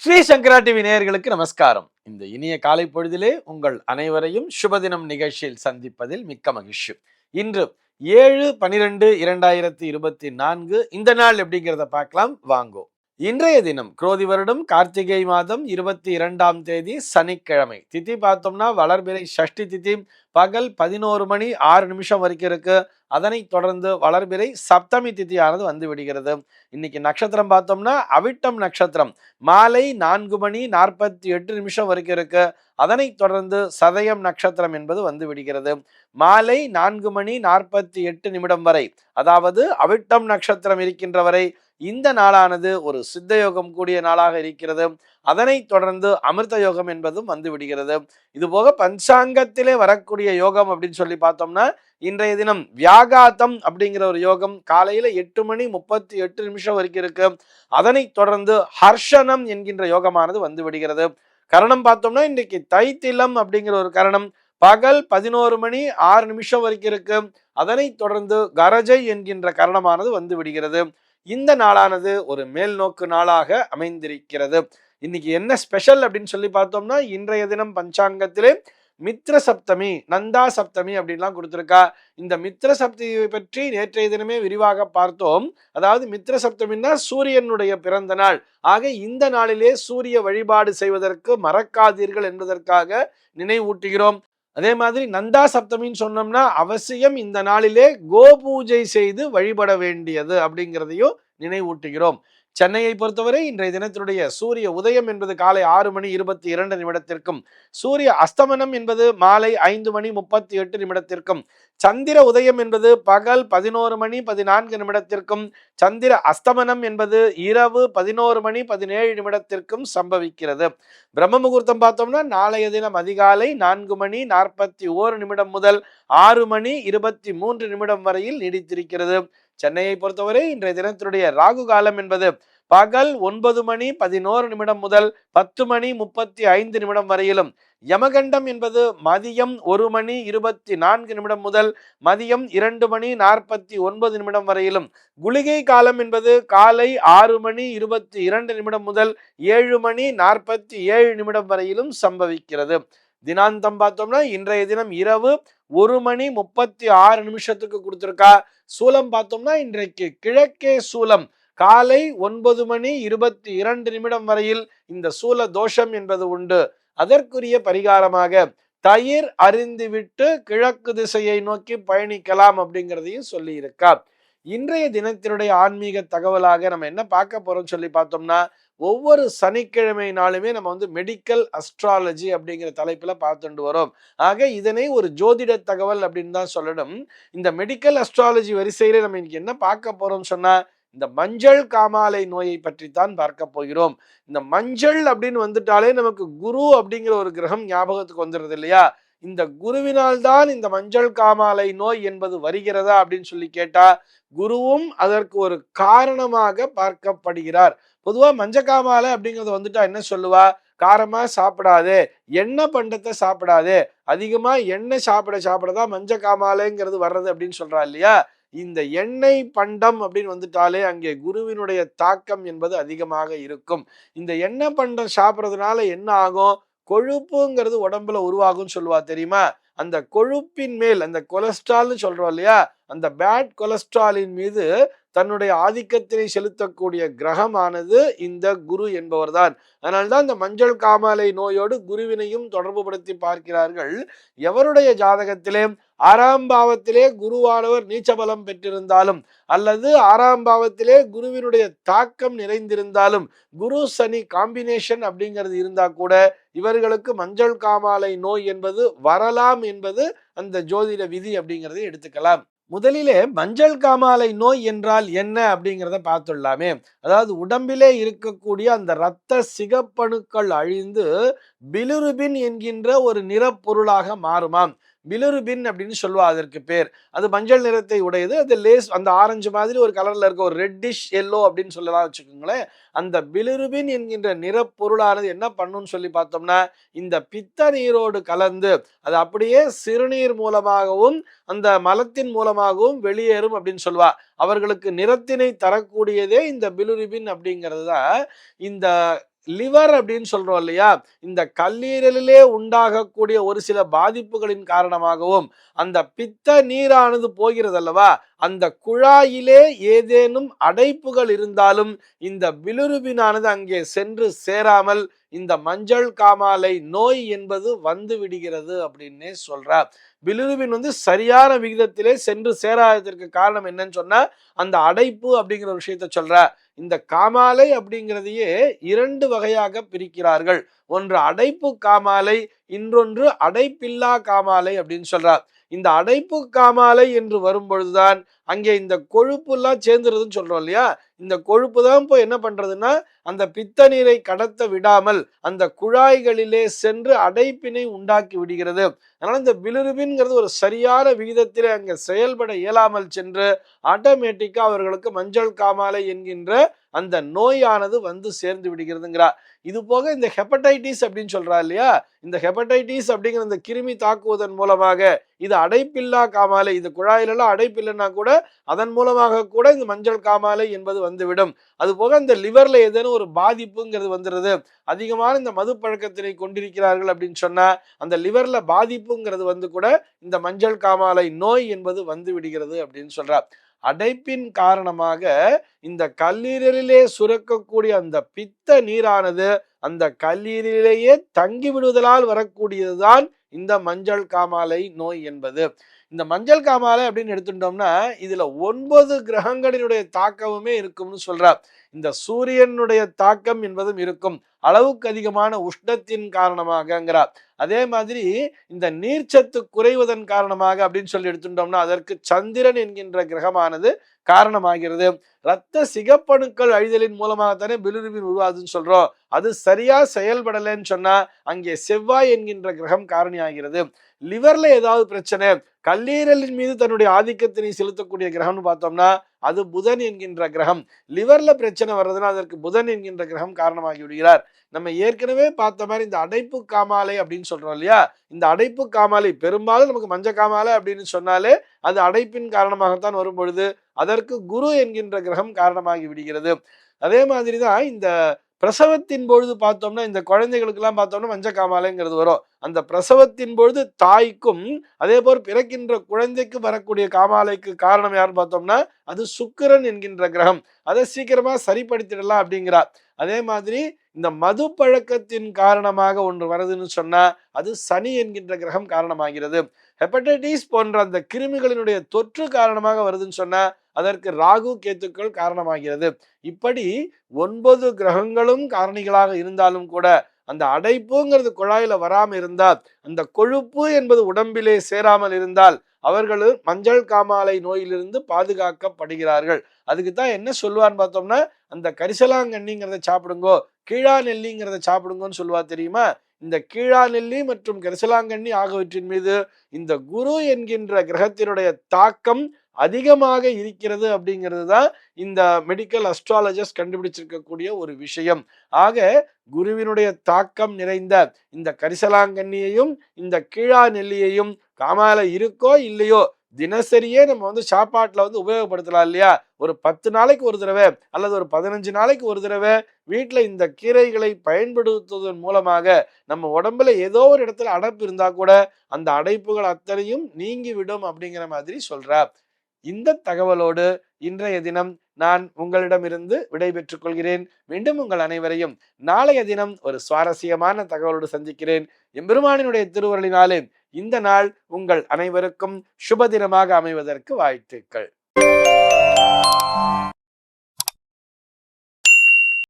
ஸ்ரீ சங்கரா TV நேயர்களுக்கு நமஸ்காரம். இந்த இனிய காலை பொழுதிலே உங்கள் அனைவரையும் சுபதினம் நிகழ்ச்சியில் சந்திப்பதில் மிக்க மகிழ்ச்சி. இன்று 7/12/2024 இந்த நாள் எப்படிங்கிறத பார்க்கலாம் வாங்கோ. இன்றைய தினம் குரோதி வருடம் கார்த்திகை மாதம் 22ஆம் தேதி சனிக்கிழமை. திதி பார்த்தோம்னா வளர்பிறை சஷ்டி திதி பகல் 11 மணி 6 நிமிஷம் வரைக்கும் இருக்கு. அதனைத் தொடர்ந்து வளர்பிறை சப்தமி திதியானது வந்து விடுகிறது. இன்னைக்கு நட்சத்திரம் பார்த்தோம்னா அவிட்டம் நட்சத்திரம் மாலை 4 மணி 48 நிமிஷம் வரைக்கும் இருக்கு. அதனைத் தொடர்ந்து சதயம் நட்சத்திரம் என்பது வந்து விடுகிறது. மாலை 4 மணி 48 நிமிடம் வரை, அதாவது அவிட்டம் நட்சத்திரம் இருக்கின்ற வரை இந்த நாளானது ஒரு சித்த யோகம் கூடிய நாளாக இருக்கிறது. அதனைத் தொடர்ந்து அமிர்த யோகம் என்பதும் வந்து விடுகிறது. இது போக பஞ்சாங்கத்திலே வரக்கூடிய யோகம் அப்படின்னு சொல்லி பார்த்தோம்னா இன்றைய தினம் வியாகாத்தம் அப்படிங்கிற ஒரு யோகம் காலையில 8 மணி 38 நிமிஷம் வரைக்கும் இருக்கு. அதனைத் தொடர்ந்து ஹர்ஷனம் என்கின்ற யோகமானது வந்து விடுகிறது. கரணம் பார்த்தோம்னா இன்றைக்கு தைத்திலம் அப்படிங்கிற ஒரு கரணம் பகல் 11 மணி 6 நிமிஷம் வரைக்கும் இருக்கு. அதனைத் தொடர்ந்து கரஜை என்கின்ற கரணமானது வந்து விடுகிறது. இந்த நாளானது ஒரு மேல் நோக்கு நாளாக அமைந்திருக்கிறது. இன்னைக்கு என்ன ஸ்பெஷல் அப்படின்னு சொல்லி பார்த்தோம்னா இன்றைய தினம் பஞ்சாங்கத்திலே மித்ர சப்தமி, நந்தா சப்தமி அப்படின்லாம் கொடுத்துருக்கா. இந்த மித்ர சப்தமியை பற்றி நேற்றைய தினமே விரிவாக பார்த்தோம். அதாவது மித்ர சப்தமின்னா சூரியனுடைய பிறந்த நாள். ஆக இந்த நாளிலே சூரிய வழிபாடு செய்வதற்கு மறக்காதீர்கள் என்பதற்காக நினைவூட்டுகிறோம். அதே மாதிரி நந்தா சப்தமின்னு சொன்னோம்னா அவசியம் இந்த நாளிலே கோபூஜை செய்து வழிபட வேண்டியது அப்படிங்கிறதையும் நினைவூட்டுகிறோம். சென்னையை பொறுத்தவரை இன்றைய தினத்தினுடைய சூரிய உதயம் என்பது காலை 6 மணி 22 நிமிடத்திற்கும், சூரிய அஸ்தமனம் என்பது மாலை 5 மணி 38 நிமிடத்திற்கும், சந்திர உதயம் என்பது பகல் 11 மணி 14 நிமிடத்திற்கும், சந்திர அஸ்தமனம் என்பது இரவு 11 மணி 17 நிமிடத்திற்கும் சம்பவிக்கிறது. பிரம்ம முகூர்த்தம் பார்த்தோம்னா நாளைய தினம் அதிகாலை 4 மணி 41 நிமிடம் முதல் 6 மணி 23 நிமிடம் வரையில் நீடித்திருக்கிறது. சென்னையை பொறுத்தவரை இன்றைய தினத்தினுடைய ராகு காலம் என்பது பகல் 9 மணி 11 நிமிடம் முதல் 10 மணி 35 நிமிடம் வரையிலும், யமகண்டம் என்பது மதியம் 1 மணி 24 நிமிடம் முதல் மதியம் 2 மணி 49 நிமிடம் வரையிலும், குளிகை காலம் என்பது காலை 6 மணி 22 நிமிடம் முதல் 7 மணி 47 நிமிடம் வரையிலும் சம்பவிக்கிறது. தினாந்தம் பார்த்தோம்னா இன்றைய தினம் இரவு 1 மணி 36 நிமிஷத்துக்கு கொடுத்திருக்கா. சூலம் பார்த்தோம்னா இன்றைக்கு கிழக்கே சூலம் காலை 9 மணி 22 நிமிடம் வரையில் இந்த சூல தோஷம் என்பது உண்டு. அதற்குரிய பரிகாரமாக தயிர் அருந்திவிட்டு கிழக்கு திசையை நோக்கி பயணிக்கலாம் அப்படிங்கிறதையும் சொல்லி இருக்கா. இன்றைய தினத்தினுடைய ஆன்மீக தகவலாக நம்ம என்ன பார்க்க போறோம் சொல்லி பார்த்தோம்னா ஒவ்வொரு சனிக்கிழமை நாளுமே நம்ம மெடிக்கல் அஸ்ட்ராலஜி அப்படிங்கிற தலைப்புல பார்த்துட்டு வரோம். ஆக இதனை ஒரு ஜோதிட தகவல் அப்படின்னு தான் சொல்லணும். இந்த மெடிக்கல் அஸ்ட்ராலஜி வரிசையில நம்ம இன்னைக்கு என்ன பார்க்க போறோம்னு சொன்னா இந்த மஞ்சள் காமாலை நோயை பற்றி தான் பார்க்க போகிறோம். இந்த மஞ்சள் அப்படின்னு வந்துட்டாலே நமக்கு குரு அப்படிங்கிற ஒரு கிரகம் ஞாபகத்துக்கு வந்துடுறது இல்லையா? இந்த குருவினால் தான் இந்த மஞ்சள் காமாலை நோய் என்பது வருகிறதா அப்படின்னு சொல்லி கேட்டா குருவும் அதற்கு ஒரு காரணமாக பார்க்கப்படுகிறார். பொதுவா மஞ்சக்காமாலை அப்படிங்கறது வந்துட்டா என்ன சொல்லுவா? காரமா சாப்பிடாதே, எண்ணெய் பண்டத்தை சாப்பிடாதே, அதிகமா எண்ணெய் சாப்பிடதான் மஞ்ச காமாலைங்கிறது வர்றது அப்படின்னு சொல்றா இல்லையா? இந்த எண்ணெய் பண்டம் அப்படின்னு வந்துட்டாலே அங்கே குருவினுடைய தாக்கம் என்பது அதிகமாக இருக்கும். இந்த எண்ணெய் பண்டம் சாப்பிட்றதுனால என்ன ஆகும்? கொழுப்புங்கிறது உடம்புல உருவாகும் சொல்லுவா தெரியுமா? அந்த கொழுப்பின் மேல் அந்த கொலஸ்ட்ரால்னு சொல்றோம் இல்லையா, அந்த பேட் கொலஸ்ட்ராலின் மீது தன்னுடைய ஆதிக்கத்தினை செலுத்தக்கூடிய கிரகமானது இந்த குரு என்பவர் தான். அதனால்தான் இந்த மஞ்சள் காமாலை நோயோடு குருவினையும் தொடர்பு படுத்தி பார்க்கிறார்கள். எவருடைய ஜாதகத்திலே 6ஆம் பாவத்திலே குருவானவர் நீச்சபலம் பெற்றிருந்தாலும் அல்லது 6ஆம் பாவத்திலே குருவினுடைய தாக்கம் நிறைந்திருந்தாலும் குரு சனி காம்பினேஷன் அப்படிங்கிறது இருந்தா கூட இவர்களுக்கு மஞ்சள் காமாலை நோய் என்பது வரலாம் என்பது அந்த ஜோதிட விதி அப்படிங்கிறதை எடுத்துக்கலாம். முதலிலே மஞ்சள் காமாலை நோய் என்றால் என்ன அப்படிங்கிறத பார்த்துடலாமே. அதாவது உடம்பிலே இருக்கக்கூடிய அந்த இரத்த சிகப்பணுக்கள் அழிந்து பிலிருபின் என்கின்ற ஒரு நிறப்பொருளாக மாறுமாம். பிலிருபின் அப்படின்னு சொல்லுவா அதற்கு பேர். அது மஞ்சள் நிறத்தை உடையது. அது லேஸ் அந்த ஆரஞ்சு மாதிரி ஒரு கலர்ல இருக்க ஒரு ரெட்டிஷ் எல்லோ அப்படின்னு சொல்லலாம் வச்சுக்கோங்களேன். அந்த பிலிருபின் என்கின்ற நிறப்பொருளானது என்ன பண்ணுன்னு சொல்லி பார்த்தோம்னா இந்த பித்த நீரோடு கலந்து அது அப்படியே சிறுநீர் மூலமாகவும் அந்த மலத்தின் மூலமாகவும் வெளியேறும் அப்படின்னு சொல்லுவா. அவர்களுக்கு நிறத்தினை தரக்கூடியதே இந்த பிலிருபின் அப்படிங்கிறது தான். இந்த லிவர் அப்படின்னு சொல்றோம் இல்லையா, இந்த கல்லீரலிலே உண்டாகக்கூடிய ஒரு சில பாதிப்புகளின் காரணமாகவும் அந்த பித்த நீரானது போகிறது அல்லவா, அந்த குழாயிலே ஏதேனும் அடைப்புகள் இருந்தாலும் இந்த பிலிருபினானது அங்கே சென்று சேராமல் இந்த மஞ்சள் காமாலை நோய் என்பது வந்து விடுகிறது அப்படின்னே சொல்றார். பிலிருபின் சரியான விகிதத்திலே சென்று சேராததற்கு காரணம் என்னன்னு சொன்னா அந்த அடைப்பு அப்படிங்கிற ஒரு விஷயத்த சொல்ற. இந்த காமாலை அப்படிங்கிறதையே 2 வகையாக பிரிக்கிறார்கள். ஒன்று அடைப்பு காமாலை, இன்னொன்று அடைப்பில்லா காமாலை அப்படின்னு சொல்றார். இந்த அடைப்பு காமாலை என்று வரும்பொழுதுதான் அங்கே இந்த கொழுப்பு எல்லாம் சேர்ந்துருதுன்னு சொல்றோம் இல்லையா, இந்த கொழுப்பு தான் போய் என்ன பண்றதுன்னா அந்த பித்த நீரை கடத்த விடாமல் அந்த குழாய்களிலே சென்று அடைப்பினை உண்டாக்கி விடுகிறது. அதனால இந்த பிலிருபின்ங்கிறது ஒரு சரியான விகிதத்திலே அங்கே செயல்பட இயலாமல் சென்று ஆட்டோமேட்டிக்கா அவர்களுக்கு மஞ்சள் காமாலை என்கின்ற அந்த நோயானது வந்து சேர்ந்து விடுகிறதுங்கிறார். இது போக இந்த ஹெப்படைட்டிஸ் அப்படின்னு சொல்றா இல்லையா, இந்த ஹெப்படைட்டிஸ் அப்படிங்கிற இந்த கிருமி தாக்குவதன் மூலமாக இது அடைப்பில்லா காமாலை, இது குழாயிலெல்லாம் அடைப்பு இல்லைன்னா கூட அதன் மூலமாக கூட இந்த மஞ்சள் காமாலை என்பது வந்துவிடும். அது போக இந்த லிவர்ல ஏதேனும் ஒரு பாதிப்புங்கிறது வந்துடுது. அதிகமான இந்த மது பழக்கத்தினை கொண்டிருக்கிறார்கள் அப்படின்னு சொன்னா அந்த லிவர்ல பாதிப்புங்கிறது வந்து கூட இந்த மஞ்சள் காமாலை நோய் என்பது வந்து விடுகிறது அப்படின்னு சொல்றார். அடைப்பின் காரணமாக இந்த கல்லீரலிலே சுரக்கக்கூடிய அந்த பித்த நீரானது அந்த கல்லீரலிலேயே தங்கி விடுவதால் வரக்கூடியதுதான் இந்த மஞ்சள் காமாலை நோய் என்பது. இந்த மஞ்சள் காமாலை அப்படின்னு எடுத்துட்டோம்னா இதுல 9 கிரகங்களினுடைய தாக்கமுமே இருக்கும்னு சொல்றார். இந்த சூரியனுடைய தாக்கம் என்பதும் இருக்கும், அளவுக்கு அதிகமான உஷ்ணத்தின் காரணமாகங்கிறார். அதே மாதிரி இந்த நீர்ச்சத்து குறைவதன் காரணமாக அப்படின்னு சொல்லி எடுத்துட்டோம்னா அதற்கு சந்திரன் என்கின்ற கிரகமானது காரணமாகிறது. இரத்த சிகப்பணுக்கள் அழிதலின் மூலமாகத்தானே பிலிருபின் உருவாதுன்னு சொல்றோம். அது சரியா செயல்படலைன்னு சொன்னா அங்கே செவ்வாய் என்கின்ற கிரகம் காரணி ஆகிறது. லிவர்ல ஏதாவது பிரச்சனை, கல்லீரலின் மீது தன்னுடைய ஆதிக்கத்தினை செலுத்தக்கூடிய கிரகம்னு பார்த்தோம்னா அது புதன் என்கின்ற கிரகம். லிவர்ல பிரச்சனை வர்றதுன்னா அதற்கு புதன் என்கின்ற கிரகம் காரணமாகி விடுகிறார். நம்ம ஏற்கனவே பார்த்த மாதிரி இந்த அடைப்பு காமாலை அப்படின்னு சொல்றோம் இல்லையா, இந்த அடைப்பு காமாலை பெரும்பாலும் நமக்கு மஞ்ச காமாலை அப்படின்னு சொன்னாலே அது அடைப்பின் காரணமாகத்தான் வரும் பொழுது அதற்கு குரு என்கின்ற கிரகம் காரணமாகி விடுகிறது. அதே மாதிரிதான் இந்த பிரசவத்தின் பொழுது பார்த்தோம்னா இந்த குழந்தைகளுக்கு எல்லாம் பார்த்தோம்னா மஞ்ச காமாலைங்கிறது வரும். அந்த பிரசவத்தின் பொழுது தாய்க்கும் அதே போல் பிறக்கின்ற குழந்தைக்கு வரக்கூடிய காமாலைக்கு காரணம் யாருன்னு பார்த்தோம்னா அது சுக்கிரன் என்கின்ற கிரகம். அதை சீக்கிரமா சரிப்படுத்திடலாம் அப்படிங்கிறார். அதே மாதிரி இந்த மது பழக்கத்தின் காரணமாக ஒன்று வருதுன்னு சொன்னா அது சனி என்கின்ற கிரகம் காரணமாகிறது. ஹெப்படைட்டிஸ் போன்ற அந்த கிருமிகளினுடைய தொற்று காரணமாக வருதுன்னு சொன்னா அதற்கு ராகு கேத்துக்கள் காரணமாகிறது. இப்படி 9 கிரகங்களும் காரணிகளாக இருந்தாலும் கூட அந்த அடைப்புங்கிறது குழாயில வராம இருந்தால், அந்த கொழுப்பு என்பது உடம்பிலே சேராமல் இருந்தால் அவர்கள் மஞ்சள் காமாலை நோயிலிருந்து பாதுகாக்கப்படுகிறார்கள். அதுக்கு தான் என்ன சொல்லுவான்னு பார்த்தோம்னா அந்த கரிசலாங்கண்ணிங்கிறத சாப்பிடுங்கோ, கீழா நெல்லிங்கிறத சாப்பிடுங்கன்னு சொல்லுவா தெரியுமா. இந்த கீழா நெல்லி மற்றும் கரிசலாங்கண்ணி ஆகியவற்றின் மீது இந்த குரு என்கின்ற கிரகத்தினுடைய தாக்கம் அதிகமாக இருக்கிறது அப்படிங்கிறது தான் இந்த மெடிக்கல் அஸ்ட்ராலஜர்ஸ் கண்டுபிடிச்சிருக்கக்கூடிய ஒரு விஷயம். ஆக குருவினுடைய தாக்கம் நிறைந்த இந்த கரிசலாங்கண்ணியையும் இந்த கீழா நெல்லியையும் காமாலை இருக்கோ இல்லையோ தினசரியே நம்ம சாப்பாட்டுல உபயோகப்படுத்தலாம் இல்லையா. ஒரு 10 நாளைக்கு ஒரு தடவை அல்லது ஒரு 15 நாளைக்கு ஒரு தடவை வீட்டுல இந்த கீரைகளை பயன்படுத்துவதன் மூலமாக நம்ம உடம்புல ஏதோ ஒரு இடத்துல அடைப்பு இருந்தா கூட அந்த அடைப்புகள் அத்தனையும் நீங்கிவிடும் அப்படிங்கிற மாதிரி சொல்றார். இந்த தகவலோடு இன்றைய தினம் நான் உங்களிடமிருந்து விடைபெற்றுக் கொள்கிறேன். மீண்டும் உங்கள் அனைவரையும் நாளைய தினம் ஒரு சுவாரஸ்யமான தகவலோடு சந்திக்கிறேன். எம்பெருமானினுடைய திருவருளினாலே இந்த நாள் உங்கள் அனைவருக்கும் சுப தினமாக அமைவதற்கு வாழ்த்துக்கள்.